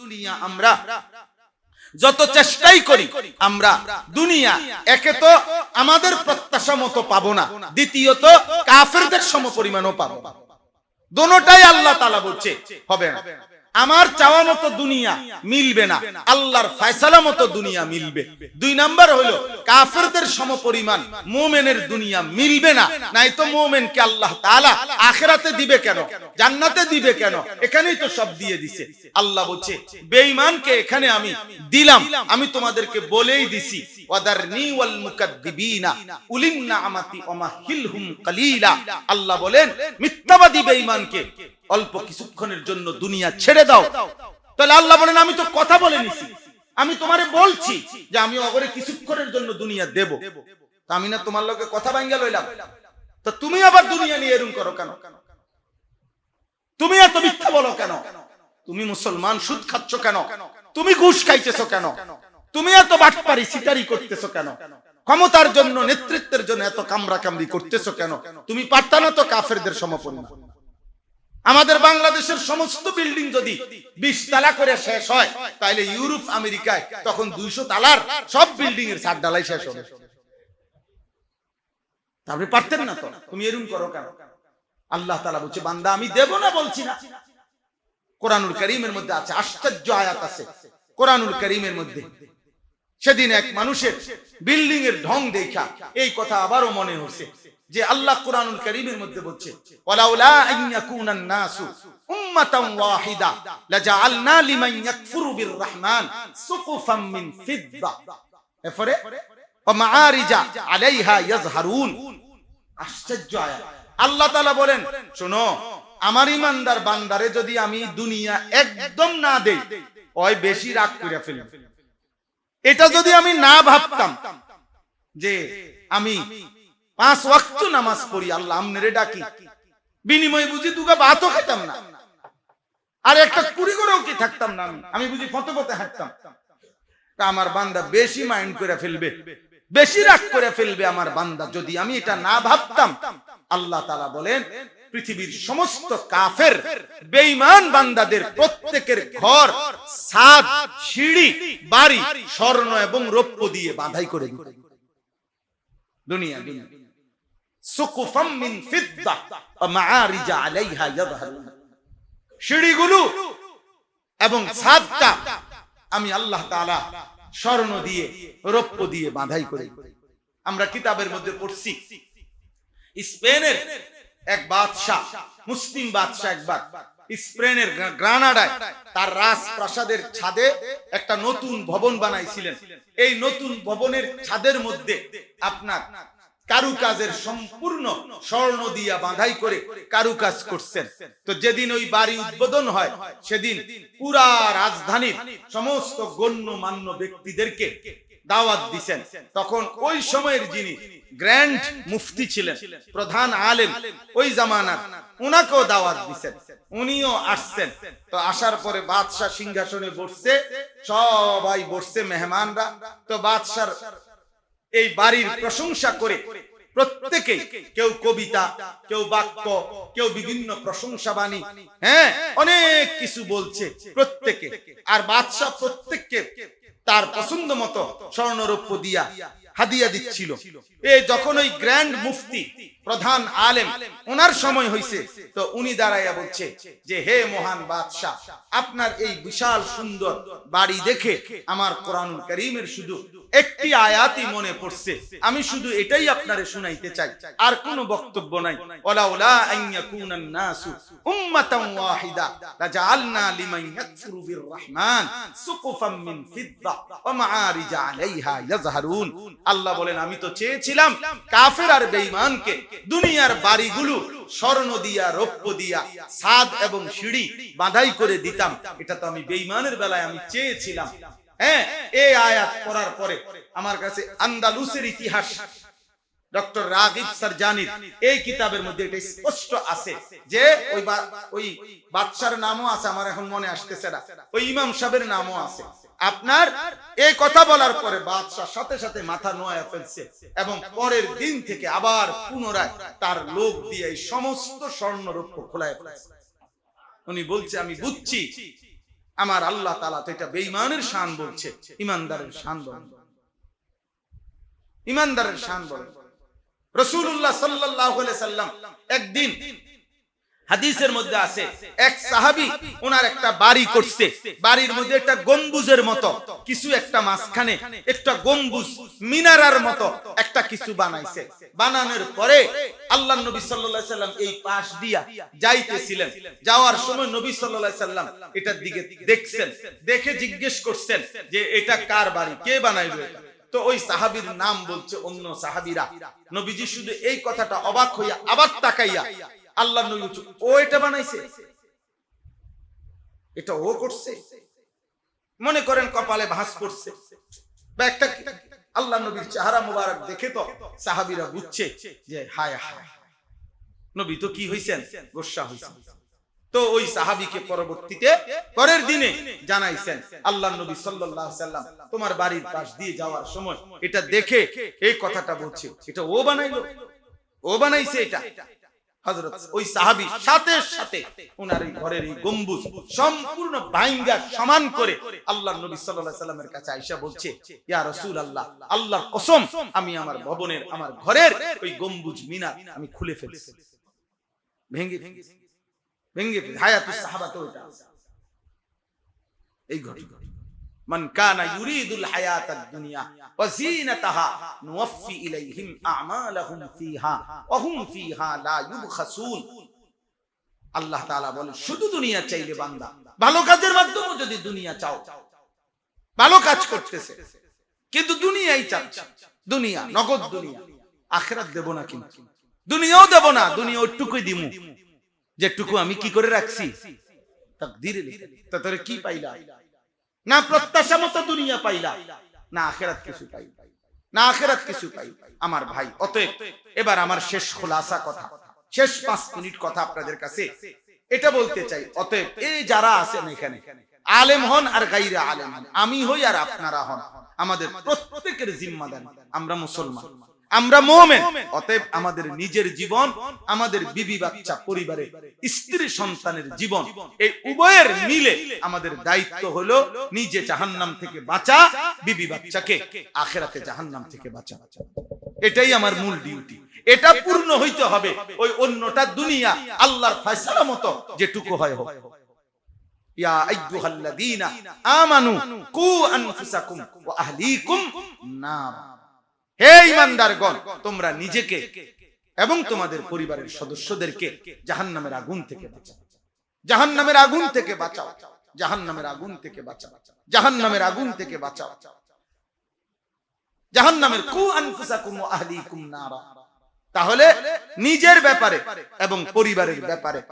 দুনিয়া আমরা যত চেষ্টাই করি আমরা দুনিয়া একে তো আমাদের প্রত্যাশা মতো পাবো না, দ্বিতীয়ত কাফেরদের সমপরিমাণও পাবো। দোনোটাই আল্লাহ তাআলা বলছে হবে না। আমার চাওয়া মতো দুনিয়া মিলবে না, আল্লাহর ফয়সালা মতো দুনিয়া মিলবে। দুই নাম্বার হলো কাফেরদের সমপরিমাণ মুমিনের দুনিয়া মিলবে না, নাই তো মুমিনকে আল্লাহ তাআলা আখিরাতে দিবে কেন, জান্নাতে দিবে কেন? এখানেই তো সব দিয়ে দিছে। আল্লাহ বলছে বেঈমানকে এখানে আমি দিলাম, আমি তোমাদেরকে বলেই দিছি ওয়াদারনি ওয়াল মুকাদ্দিবিনা উলিন নামাতি ওমাহিলহুম কালিলা। আল্লাহ বলেন মিথ্যাবাদী বেঈমানকে অল্প কিছুক্ষণের জন্য দুনিয়া ছেড়ে দাও। তাহলে আল্লাহ বলেন আমি তো কথা বলে নিছি, আমি তোমারে বলছি যে আমি ওগরে কিছুক্ষণের জন্য দুনিয়া দেব, তা আমি না তোমার লগে কথা ভাঙ্গা লইলাম? তো তুমি আবার দুনিয়া নিয়ে এরকম করো কেন? তুমি এত মিথ্যা বলো কেন? তুমি মুসলমান সুদ খাচ্ছ কেন? তুমি ঘুষ খাইতেছো কেন? তুমি এত বাটপারি সিটারি করতেছো কেন? ক্ষমতার জন্য নেতৃত্বের জন্য এত কামরা কামড়ি করতেছো কেন? তুমি পারতা না তো কাফেরদের সমপরিমাণ? আমাদের বাংলাদেশের সমস্ত বিল্ডিং যদি 20 তালা করে শেষ হয়, তাহলে ইউরোপ আমেরিকায় তখন 200 তালার সব বিল্ডিং এর ছাদ ঢালাই শেষ হবে। আপনি পারতেন না তো, তুমি এরকম করো কেন? আল্লাহ তাআলা বলছে বান্দা আমি দেব না বলছি না। কোরআনুল কারীমের মধ্যে আছে, আশ্চর্য আয়াত আছে কোরআনুল কারীমের মধ্যে। সেদিন এক মানুষের বিল্ডিং এর ঢং দেখা এই কথা আবারও মনে হচ্ছে যে আল্লাহ কোরআনুল কারীমের মধ্যে বলছে ওয়ালাউলা আন ইয়াকুনান নাসু উম্মাতান ওয়াহিদা লাজআলনা লিমান ইয়াকফুরু বিররহমান সুকুফাম মিন ফিদ্দা এরপরে ওয়া মাআরিজা আলাইহা ইয়াজহারুন। আশ্চর্য আয়াত। আল্লাহ তাআলা বলেন শোনো, আমার ইমানদার বান্দারে যদি আমি দুনিয়া একদম না দেই, ওই বেশি রাগ করে ফেলবে। এটা যদি আমি না ভাবতাম যে আমি 5 ওয়াক্ত নামাজ পড়ি, আল্লাহ আমনেরে ডাকি, বিনিময় বুঝি দুগা ভাতও খেতাম না, আর একটা কুড়ি করেও কি থাকতাম না, আমি বুঝি ফতে ফতে হাঁটতাম। আমার বান্দা বেশি মাইন্ড করে ফেলবে, বেশি রাগ করে ফেলবে আমার বান্দা যদি আমি এটা না ভাবতাম। আল্লাহ তাআলা বলেন পৃথিবীর সমস্ত কাফের বেঈমান বান্দাদের প্রত্যেকের ঘর, ছাদ, সিঁড়ি, বাড়ি স্বর্ণ এবং রৌপ্য দিয়ে বাঁধাই করে দিত। দুনিয়া সুকুফাম মিন ফিদ্দা ওয়া মাআরিজা আলাইহা ইয়াযহারুন। সিঁড়িগুলো এবং ছাদটা আমি আল্লাহ তাআলা স্বর্ণ দিয়ে রৌপ্য দিয়ে বাঁধাই করে। আমরা কিতাবের মধ্যে পড়ছি স্পেনের এক বাদশা, মুসলিম বাদশা একবার স্পেনের গ্রানাডায় তার রাজপ্রাসাদের ছাদে একটা নতুন ভবন বানাইছিলেন। এই নতুন ভবনের ছাদের মধ্যে আপনার কারুকাজের সম্পূর্ণ স্বর্ণ দিয়া বাঁধাই করে কারুকাজ করছেন। তো যেদিন ওই বাড়ি উদ্বোধন হয় সেদিন পুরা রাজধানীর সমস্ত গণ্যমান্য ব্যক্তিদেরকে দাওয়াত দিছেন। তখন ওই সময়ের যিনি গ্র্যান্ড মুফতি ছিলেন, প্রধান আলেম ওই জামানার, উনাকেও দাওয়াত দিছেন, উনিও আসছেন। তো আসার পরে বাদশা সিংহাসনে বসছে, সবাই বসছে মেহমানরা। তো বাদশার এই বাড়ির প্রশংসা করে প্রত্যেকে, কেউ কবিতা, কেউ বাক্য, কেউ বিভিন্ন প্রশংসা বাণী, হ্যাঁ অনেক কিছু বলছে প্রত্যেকে। আর বাদশা প্রত্যেককে তার পছন্দ মতো স্বর্ণরৌপ্য দিয়া হাদিয়া দিচ্ছিল। এই যখন ওই গ্র্যান্ড মুফতি প্রধান আলেম ওনার সময় হইছে, তো উনি দাঁড়াইয়া বলছে যে হে মহান বাদশাহ, আপনার এই বিশাল সুন্দর বাড়ি দেখে আমার কোরআনুল কারীমের শুধু একটি আয়াতই মনে পড়ছে, আমি শুধু এটাই আপনারে শুনাইতে চাই, আর কোনো বক্তব্য নাই। ওয়ালাউলা আন ইয়াকুনান নাসু উম্মাতান ওয়াহিদা লাজআলনা লিমান ইয়াকফুরু বিররহমান সুকুফাম মিন ফিদ্দা ওয়া মাআরিজা আলাইহা ইয়াযহারুন। আল্লাহ বলেন আমি তো চেয়েছিলাম কাফের আর বেঈমানকে দুনিয়ার বাড়িগুলো স্বর্ণ দিয়া, রৌপ্য দিয়া, ছাদ এবং সিঁড়ি বাঁধাই করে দিতাম। এটা তো আমি বেঈমানের বেলায় আমি চেয়েছিলাম। হ্যাঁ, এই আয়াত পড়ার পরে আমার কাছে আন্দালুসের ইতিহাস ডক্টর রাগিব সারজানির এই কিতাবের মধ্যে এটা স্পষ্ট আছে যে ওই বাদশার নামও আছে, আমার এখন মনে আসতেছে না, ওই ইমাম সাহেবের নামও আছে। আপনার এই কথা বলার পরে বাদশা সাথে সাথে মাথা নোয়া ফেলছে এবং পরের দিন থেকে আবার পুনরায় তার লোক দিয়ে এই সমস্ত স্বর্ণ রৌপ্য খোলায় ফেলছে। উনি বলছে আমি বুঝছি আমার আল্লাহ তাআলা তো এটা বেঈমানের শান বলছে, ইমানদারের শান বলেন, ইমানদারের শান বলেন। রাসূলুল্লাহ সাল্লাল্লাহু আলাইহি সাল্লাম একদিন, হাদিসের মধ্যে আছে, এক সাহাবী ওনার একটা বাড়ি করছে, বাড়ির মধ্যে একটা গম্বুজের মতো কিছু, একটা মাঝখানে একটা গম্বুজ মিনারার মতো একটা কিছু বানাইছে। বানানোর পরে আল্লাহর নবী সাল্লাল্লাহু আলাইহি সাল্লাম এই পাশ দিয়া যাইতেছিলেন, যাওয়ার সময় নবী সাল্লাল্লাহু আলাইহি সাল্লাম এটার দিকে দেখছেন, দেখে জিজ্ঞেস করছেন যে এটা কার বাড়ি, কে বানাইলো এটা? তো ওই সাহাবীর নাম বলছে অন্য সাহাবীরা। নবীজি শুধু এই কথাটা অবাক হইয়া আবার তাকাইয়া আল্লাহর নবী বলছে, ও এটা বানাইছে, এটা ও করছে। মনে করেন কপালে ভাঁজ পড়ছে বা একটা, আল্লাহর নবীর চেহারা মুবারক দেখে তো সাহাবীরা বুঝছে যে হায় হায়, নবী তো কি হইছেন, গোসা হইছেন। তো ওই সাহাবীকে পরবর্তীতে পরের দিনে জানাইছেন আল্লাহর নবী সাল্লাল্লাহু আলাইহি সাল্লাম তোমার বাড়ির পাশ দিয়ে যাওয়ার সময় এটা দেখে এই কথাটা বলছে, এটা ও বানাইলো, ও বানাইছে এটা। হযরত ওই সাহাবী সাথে সাথে ওনার এই ঘরের এই গম্বুজ সম্পূর্ণ ভাঙা সমান করে আল্লাহর নবী সাল্লাল্লাহু আলাইহি সাল্লামের কাছে আয়েশা বলছে, ইয়া রাসূলুল্লাহ, আল্লাহর কসম আমি আমার ভবনের, আমার ঘরের ওই গম্বুজ মিনার আমি খুলে ফেলছি, ভেঙে ভেঙে হায়াতুস সাহাবা তো এটা এই ঘটনা। মান কানা ইউরিদুল হায়াতাদ দুনিয়া ওয়া যিনাতাহা নুওয়াফি ইলাইহিম আমালাহুম ফিহা ওয়া হুম ফিহা লা ইউবখাসুন। আল্লাহ তাআলা বলেন, শুধু দুনিয়া চাইলে বান্দা, ভালো কাজের মাধ্যমে যদি দুনিয়া চাও, ভালো কাজ করতেছে কিন্তু দুনিয়াই চাচ্ছে, দুনিয়া নগদ দুনিয়া, আখিরাত দেব না, কিন্তু দুনিয়াও দেব না, দুনিয়া ওইটুকুই দিমু যেটুকু আমি কি করে রাখছি তাকদীরে লিখে। তা তোরে কি পাইলা? না প্রত্যাশা মতো দুনিয়া পাইলা, না আখিরাত কিছু পাই, না আখিরাত কিছু পাই। আমার ভাই, অতএব এবার আমার শেষ খোলাসা কথা, শেষ 5 মিনিট কথা আপনাদের কাছে এটা বলতে চাই। অতএব এই যারা আছেন এখানে, আলেম হন আর গায়রে আলেম হন, আমি হই আর আপনারা হন, আমাদের প্রত্যেকের জিম্মাদারি, আমরা মুসলমান, আমরা মুমিন। অতএব আমাদের নিজের জীবন, আমাদের বিবি বাচ্চা, পরিবারের স্ত্রী সন্তানের জীবন, এই উভয়ের মিলে আমাদের দায়িত্ব হলো নিজে জাহান্নাম থেকে বাঁচা, বিবি বাচ্চাকে আখিরাতে জাহান্নাম থেকে বাঁচা। এটাই আমার মূল ডিউটি, এটা পূর্ণ হইতে হবে। ওই অন্যটা দুনিয়া আল্লাহর ফয়সালা মতো যেটুকু হয় হোক। ইয়া আইয়ুহাল্লাযীনা আমানু কু আনফুসাকুম ওয়া আহলিকুম নার। হে ঈমানদারগণ, তোমরা নিজেকে এবং তোমাদের পরিবারের সদস্যদেরকে জাহান্নামের আগুন থেকে বাঁচাও, জাহান্নামের আগুন থেকে বাঁচাও, জাহান্নামের আগুন থেকে বাঁচাও, জাহান্নামের আগুন থেকে বাঁচাও, জাহান্নামের কু আনফুসাকুম ওয়া আহলিকুম নার। তাহলে নিজের ব্যাপারে এবং পরিবারের ব্যাপারে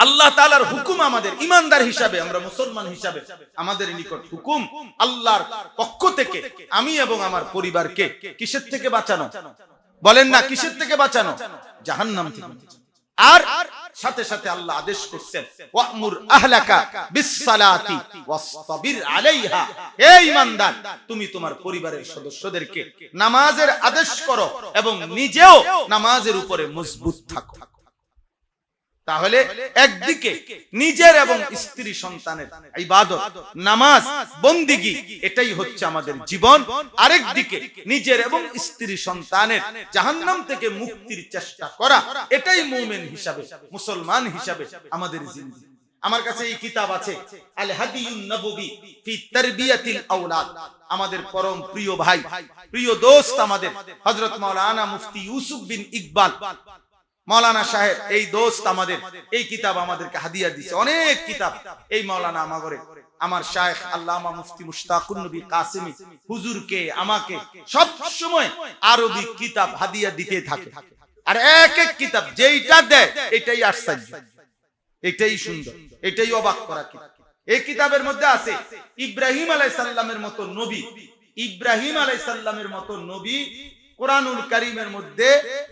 আল্লাহ তাআলার হুকুম, আমাদের ঈমানদার হিসাবে, আমরা মুসলমান হিসাবে আমাদের নিকট হুকুম আল্লাহর পক্ষ থেকে আমি এবং আমার পরিবারকে কিসের থেকে বাঁচানো? বলেন না, কিসের থেকে বাঁচানো? জাহান্নাম থেকে। আর সাথে সাথে আল্লাহ আদেশ করছেন, ওয়া'মুর আহলাকা বিস-সালাতি ওয়াসতাবির আলাইহা। হে ঈমানদার, তুমি তোমার পরিবারের সদস্যদেরকে নামাজের আদেশ করো এবং নিজেও নামাজের উপরে মজবুত থাকো। তাহলে একদিকে নিজের এবং স্ত্রী সন্তানের ইবাদত, নামাজ, বন্দিগি, এটাই হচ্ছে আমাদের জীবন। আরেকদিকে নিজের এবং স্ত্রী সন্তানের জাহান্নাম থেকে মুক্তির চেষ্টা করা, এটাই মুমিন হিসাবে, মুসলমান হিসাবে আমাদের জিন্দেগি। আমার কাছে এই কিতাব আছে, আল হাদিয়ুন নববী ফি তারবিয়াতিল আওলাদ। আমাদের পরম প্রিয় ভাই, প্রিয় দোস্ত, আমাদের হযরত মাওলানা মুফতি ইউসুফ বিন ইকবাল মাওলানা সাহেব, এই দোস্ত আমাদের এই কিতাব আমাদেরকে হাদিয়া দিয়েছে। অনেক কিতাব এই মাওলানা আমাগরে, আমার শায়েখ আল্লামা মুফতি মুশতাকুন নবী কাসেমী হুজুরকে, আমাকে সব সময় আরবি কিতাব হাদিয়া দিতে থাকে। আর এক এক কিতাব যেইটা দেয় এটাই আশ্চর্য, এটাই সুন্দর, এটাই অবাক করা কিতাব। এই কিতাবের মধ্যে আছে ইব্রাহিম আলাইহিস সালামের মতো নবী, ইব্রাহিম আলাইহিস সালামের মতো নবী কোরআনুল কারীমের মধ্যে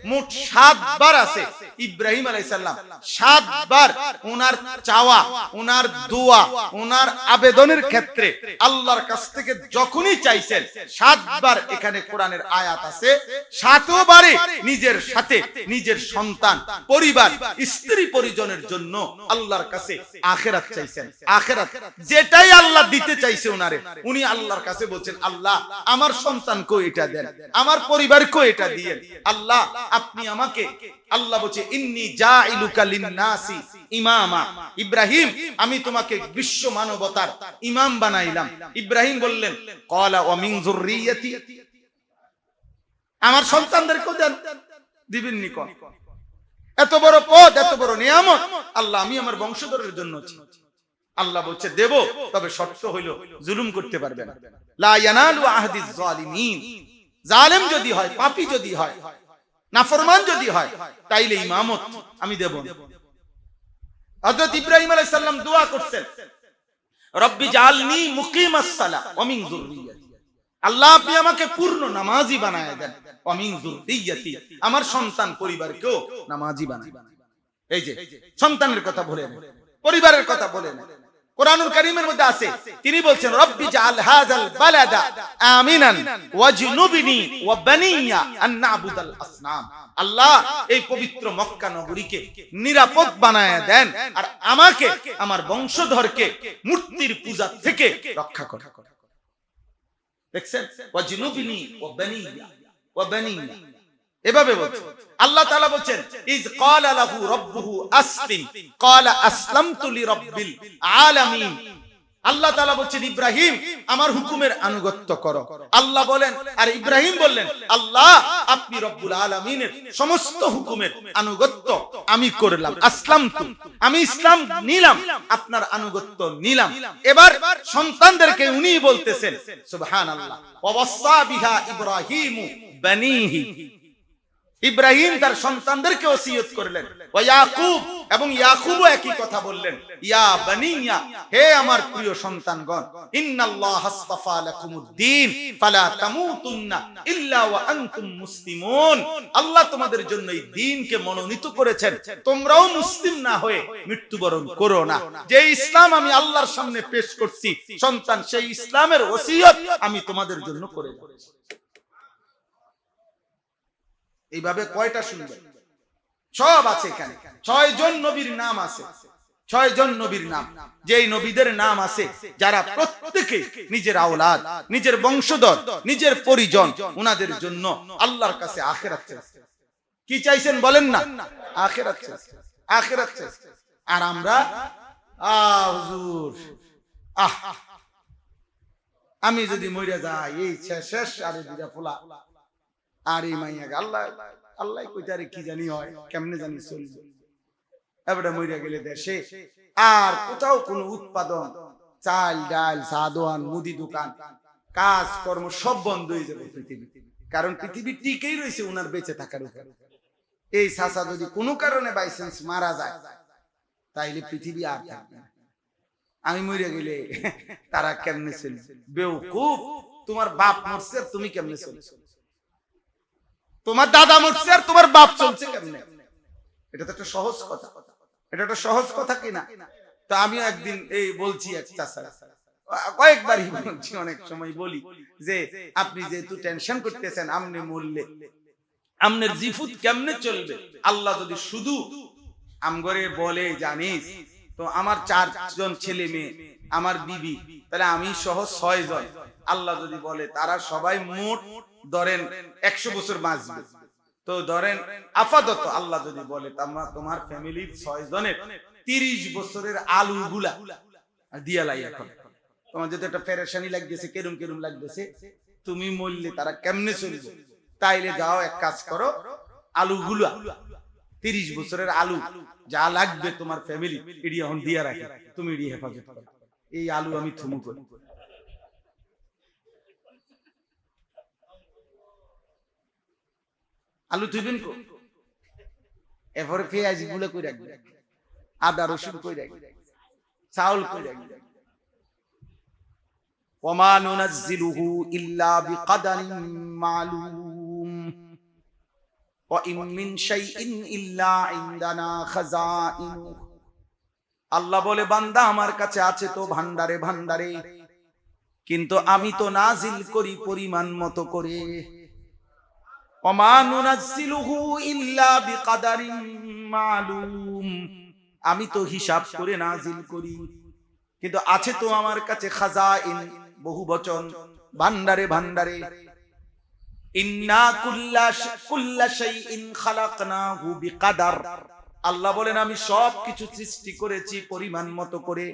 মোট 7 বার আছে ইব্রাহিম আলাইহিস সালাম 7 বার ওনার চাওয়া, ওনার দোয়া, ওনার আবেদনের ক্ষেত্রে আল্লাহর কাছ থেকে যখনই চাইছেন 7 বার এখানে কোরআনের আয়াত আছে। 7 বারে নিজের সাথে নিজের সন্তান, পরিবার, স্ত্রী পরিজনের জন্য আল্লাহর কাছে আখিরাত চাইছেন। আখিরাত যেটাই আল্লাহ দিতে চাইছে ওনারে, উনি আল্লাহর কাছে বলছেন আল্লাহ আমার সন্তানকে এটা দেন, আমার পরিবারকে এটা দিয়েন। আল্লাহ আপনি আমাকে, আল্লাহ বলছে ইন্নী জাইলুকা লিন-নাসি ইমামা, ইব্রাহিম আমি তোমাকে বিশ্ব মানবতার ইমাম বানাইলাম। ইব্রাহিম বললেন ক্বালা ওয়া মিন যুররিয়াতি, আমার সন্তানদেরকে দেন, দিবেন নি কোন? এত বড় পদ, এত বড় নিয়ামত আল্লাহ আমি আমার বংশধরের জন্য। আল্লাহ বলছে দেব, তবে শর্ত হইল জুলুম করতে পারবে না। লা ইয়ানালু আহদিজ জালিমিন, জালেম যদি হয়, পাপী যদি হয়, নাফরমান যদি হয়, তাইলে ইমামত আমি দেব না। হযরত ইব্রাহিম আলাইহিস সালাম দোয়া করতেন রব্বি জাআলনি মুকিমাস সালাহ ওয়া মিন যুররিয়াতি, আল্লাহ আপনি আমাকে পূর্ণ নামাজি বানায় দেন, ওয়া মিন যুররিয়াতি আমার সন্তান পরিবারকেও নামাজি বানায়। এই যে সন্তানের কথা বলেন, পরিবারের কথা বলেন, কোরআনুল কারীমের মধ্যে আছে তিনি বলছেন রব্বি জাআল হাযাল বালাদা আমিনান ওয়াজনুবনি ওয়া বানিয়া আন না'বুদাল আসনাম, আল্লাহ এই পবিত্র মক্কা নগরীকে নিরাপদ বানায় দেন আর আমাকে, আমার বংশধরকে মূর্তির পূজা থেকে রক্ষা করেন। দেখছেন ওয়াজনুবনি ওয়া বানিয়া এভাবে বলছেন। আল্লাহ তাআলা বলেন ইজ ক্বালা লাহু রাব্বুহু আসলিম ক্বালা আসলামতু লিরাব্বিল আলামিন, আল্লাহ তাআলা বলেন ইব্রাহিম আমার হুকুমের আনুগত্য করো। আল্লাহ বলেন, আর ইব্রাহিম বললেন আল্লাহ আপনি রব্বুল আলামিনের সমস্ত হুকুমের আনুগত্য আমি করলাম, আসলামতু আমি ইসলাম নিলাম, আপনার আনুগত্য নিলাম। এবার সন্তানদেরকে উনি বলতেছেন সুবহানাল্লাহ ওয়া ওয়াসা বিহা ইব্রাহিমু বানিহি, ইব্রাহিম তার সন্তানদেরকে ওসিয়ত করলেন, ওয়া ইয়াকুব এবং ইয়াকুবও একই কথা বললেন, ইয়া বানিয়া হে আমার প্রিয় সন্তানগণ, ইন্নাল্লাহা আসতাফা লাকুমুদ-দ্বীন ফালা তামুতুন্না ইল্লা ওয়া আনতুম মুসলিমুন, আল্লাহ তোমাদের জন্য এই দ্বীনকে মনোনীত করেছেন, তোমরাও মুসলিম না হয়ে মৃত্যুবরণ করো না। যে ইসলাম আমি আল্লাহর সামনে পেশ করছি সন্তান, সেই ইসলামের ওসিয়ত আমি তোমাদের জন্য করে দিয়েছি। এইভাবে কয়টা শুনবেন? সব আছে এখানে। 6 জন নবীর নাম আছে, 6 জন নবীর নাম, যেই নবীদের নাম আছে যারা প্রত্যেকে নিজের আওলাদ, নিজের বংশধর, নিজের পরিজন, উনাদের জন্য আল্লাহর কাছে আখিরাত চাইছেন। কি চাইছেন বলেন না? আখিরাত চাইছেন, আখিরাত চাইছেন। আর আমরা হুজুর আমি যদি মরে যাই এই শেষ, আরে দুইটা ফুলা আর এই মাইয়া আল্লাহ আল্লাহ কইতারে কি জানি হয়, কেমনে জানি চলবে, এবারে মইরা গেলে দেশে আর কোথাও কোনো উৎপাদন, চাল ডাল সাদোয়ান মুদি দোকান কাজ কর্ম সব বন্ধ হয়ে যাবে পৃথিবীতে। কারণ পৃথিবী টিকেই রয়েছে ওনার বেঁচে থাকার উপরে। এই চাচা যদি কোনো কারণে বাই চান্স মারা যায় তাইলে পৃথিবী আর থাকবে না। আমি মরে গেলে তারা কেমনে চলবে? বেওকুফ, তোমার বাপ মরছে আর তুমি কেমনে চলছো? তোমার দাদা মরছে আর তোমার বাপ চলছে কেমনে? এটা তো একটা সহজ কথা, এটা একটা সহজ কথা কিনা? তো আমিও একদিন এই বলছি এক চাচা, কয়েকবারই বলছি, অনেক সময় বলি যে আপনি যেহেতু টেনশন করতেছেন আমনে মরলে আমনের জিফুত কেমনে চলবে, আল্লাহ যদি শুধু আমগরে বলে জানিস তো আমার 4 জন ছেলে মেয়ে, আমার বিবি, তাহলে আমি সহ 6 জন, আল্লাহ যদি বলে তারা সবাই মোট ধরেন 100 বছর বাঁচবে, তো ধরেন আপাতত আল্লাহ যদি বলে তোমার ফ্যামিলির 6 জনের 30 বছরের আলুগুলা দিয়া লাই, এখন তোমার যদি একটা পেরেশানি লাগতেছে, কেরম লাগতেছে, তুমি মরলে তারা কেমনে চলবে, তাইলে যাও এক কাজ করো, আলুগুলা 30 বছরের আলু যা লাগবে তোমার ফ্যামিলি এডি এখন দিয়া রাখে, তুমি এডি হেফাজত করো, এই আলু আমি থুমু করি। আলু থুইবেন কো, এরপরে পেঁয়াজ গুলো কই রাখবে, আদা রসুন কই রাখবে, চাউল কই রাখবে। ওয়া মা নুনাজ্জিলুহু ইল্লা বিকাদারিন মালুম, ওয়া ইম মিন শাইইন ইল্লা ইনদানা খাযাইনু। আল্লাহ বলে বান্দা আমার কাছে আছে তো ভান্ডারে ভান্ডারে, কিন্তু আমি তো নাজিল করি পরিমাণ মতো করে। ওমা নুনাজ্জিলুহু ইল্লা বিকাদারিন মালুম, আমি তো হিসাব করে নাজিল করি, কিন্তু আছে তো আমার কাছে খাজাইন, বহু বচন, ভান্ডারে ভান্ডারে। ইন্না কুল্লা শাইইন খালাকনাহু বিকাদার, আল্লাহ বলেন আমি সব কিছু সৃষ্টি করেছি পরিমাণ মতো করে।